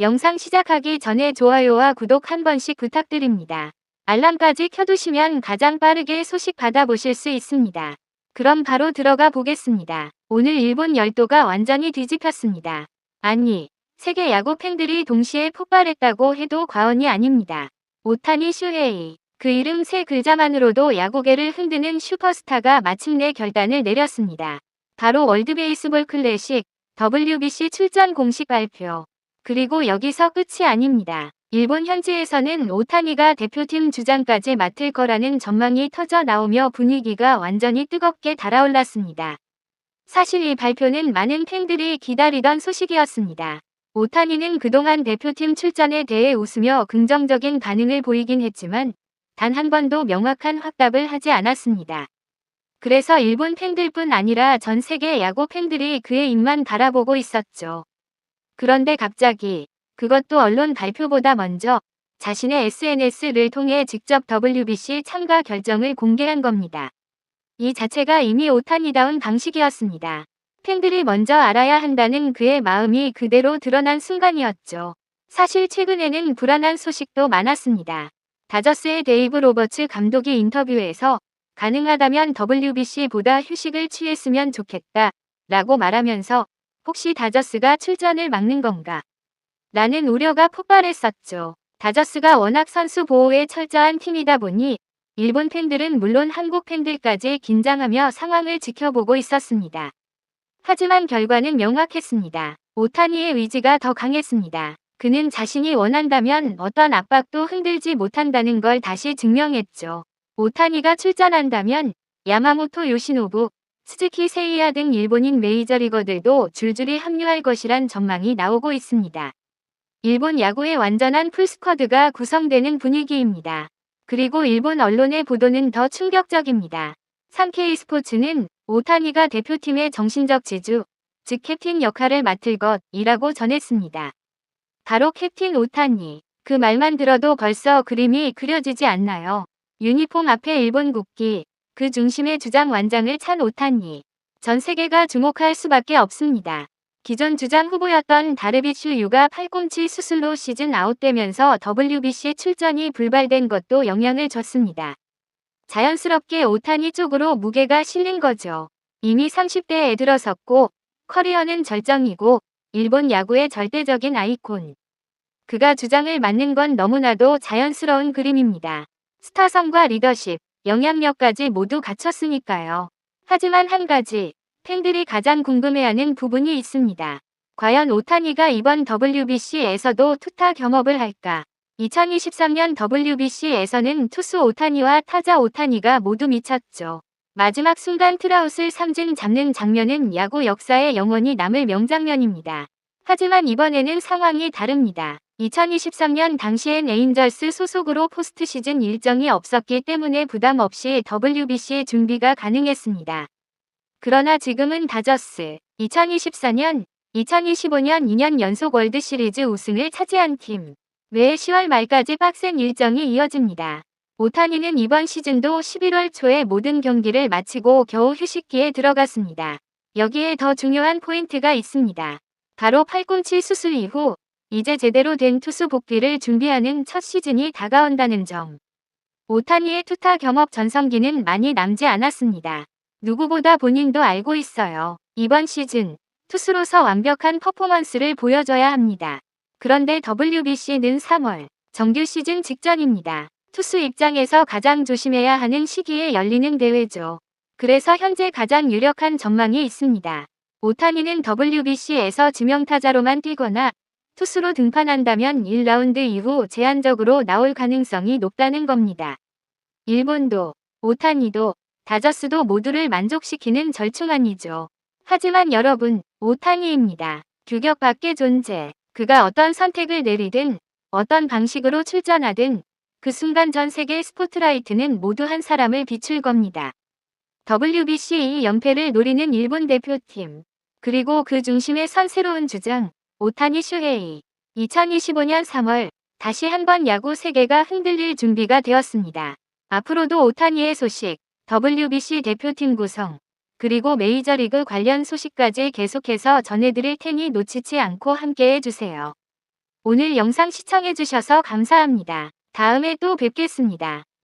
영상 시작하기 전에 좋아요와 구독 한 번씩 부탁드립니다. 알람까지 켜두시면 가장 빠르게 소식 받아보실 수 있습니다. 그럼 바로 들어가 보겠습니다. 오늘 일본 열도가 완전히 뒤집혔습니다. 아니, 세계 야구 팬들이 동시에 폭발했다고 해도 과언이 아닙니다. 오타니 슈헤이, 그 이름 세 글자만으로도 야구계를 흔드는 슈퍼스타가 마침내 결단을 내렸습니다. 바로 월드베이스볼 클래식, WBC 출전 공식 발표. 그리고 여기서 끝이 아닙니다. 일본 현지에서는 오타니가 대표팀 주장까지 맡을 거라는 전망이 터져 나오며 분위기가 완전히 뜨겁게 달아올랐습니다. 사실 이 발표는 많은 팬들이 기다리던 소식이었습니다. 오타니는 그동안 대표팀 출전에 대해 웃으며 긍정적인 반응을 보이긴 했지만 단 한 번도 명확한 확답을 하지 않았습니다. 그래서 일본 팬들뿐 아니라 전 세계 야구 팬들이 그의 입만 바라보고 있었죠. 그런데 갑자기, 그것도 언론 발표보다 먼저 자신의 SNS를 통해 직접 WBC 참가 결정을 공개한 겁니다. 이 자체가 이미 오타니다운 방식이었습니다. 팬들이 먼저 알아야 한다는 그의 마음이 그대로 드러난 순간이었죠. 사실 최근에는 불안한 소식도 많았습니다. 다저스의 데이브 로버츠 감독이 인터뷰에서 가능하다면 WBC보다 휴식을 취했으면 좋겠다 라고 말하면서 혹시 다저스가 출전을 막는 건가? 라는 우려가 폭발했었죠. 다저스가 워낙 선수 보호에 철저한 팀이다 보니 일본 팬들은 물론 한국 팬들까지 긴장하며 상황을 지켜보고 있었습니다. 하지만 결과는 명확했습니다. 오타니의 의지가 더 강했습니다. 그는 자신이 원한다면 어떤 압박도 흔들지 못한다는 걸 다시 증명했죠. 오타니가 출전한다면 야마모토 요시노부, 스즈키 세이야 등 일본인 메이저리거들도 줄줄이 합류할 것이란 전망이 나오고 있습니다. 일본 야구의 완전한 풀스쿼드가 구성되는 분위기입니다. 그리고 일본 언론의 보도는 더 충격적입니다. 산케이 스포츠는 오타니가 대표팀의 정신적 지주, 즉 캡틴 역할을 맡을 것이라고 전했습니다. 바로 캡틴 오타니. 그 말만 들어도 벌써 그림이 그려지지 않나요? 유니폼 앞에 일본 국기, 그 중심에 주장 완장을 찬 오타니. 전 세계가 주목할 수밖에 없습니다. 기존 주장 후보였던 다르비슈 유가 팔꿈치 수술로 시즌 아웃되면서 WBC 출전이 불발된 것도 영향을 줬습니다. 자연스럽게 오타니 쪽으로 무게가 실린 거죠. 이미 30대에 들어섰고 커리어는 절정이고 일본 야구의 절대적인 아이콘. 그가 주장을 맡는 건 너무나도 자연스러운 그림입니다. 스타성과 리더십, 영향력까지 모두 갖췄으니까요. 하지만 한 가지, 팬들이 가장 궁금해하는 부분이 있습니다. 과연 오타니가 이번 WBC에서도 투타 겸업을 할까? 2023년 WBC에서는 투수 오타니와 타자 오타니가 모두 미쳤죠. 마지막 순간 트라웃을 삼진 잡는 장면은 야구 역사에 영원히 남을 명장면입니다. 하지만 이번에는 상황이 다릅니다. 2023년 당시엔 에인절스 소속으로 포스트시즌 일정이 없었기 때문에 부담 없이 WBC 준비가 가능했습니다. 그러나 지금은 다저스, 2024년, 2025년 2년 연속 월드시리즈 우승을 차지한 팀. 매해 10월 말까지 빡센 일정이 이어집니다. 오타니는 이번 시즌도 11월 초에 모든 경기를 마치고 겨우 휴식기에 들어갔습니다. 여기에 더 중요한 포인트가 있습니다. 바로 팔꿈치 수술 이후 이제 제대로 된 투수 복귀를 준비하는 첫 시즌이 다가온다는 점. 오타니의 투타 겸업 전성기는 많이 남지 않았습니다. 누구보다 본인도 알고 있어요. 이번 시즌 투수로서 완벽한 퍼포먼스를 보여줘야 합니다. 그런데 WBC는 3월 정규 시즌 직전입니다. 투수 입장에서 가장 조심해야 하는 시기에 열리는 대회죠. 그래서 현재 가장 유력한 전망이 있습니다. 오타니는 WBC에서 지명타자로만 뛰거나 투수로 등판한다면 1라운드 이후 제한적으로 나올 가능성이 높다는 겁니다. 일본도, 오타니도, 다저스도 모두를 만족시키는 절충안이죠. 하지만 여러분, 오타니입니다. 규격 밖의 존재. 그가 어떤 선택을 내리든, 어떤 방식으로 출전하든 그 순간 전 세계 스포트라이트는 모두 한 사람을 비출 겁니다. WBC 2연패를 노리는 일본 대표팀. 그리고 그 중심에 선 새로운 주장, 오타니 슈헤이. 2025년 3월 다시 한번 야구 세계가 흔들릴 준비가 되었습니다. 앞으로도 오타니의 소식, WBC 대표팀 구성, 그리고 메이저리그 관련 소식까지 계속해서 전해드릴 테니 놓치지 않고 함께해 주세요. 오늘 영상 시청해주셔서 감사합니다. 다음에 또 뵙겠습니다.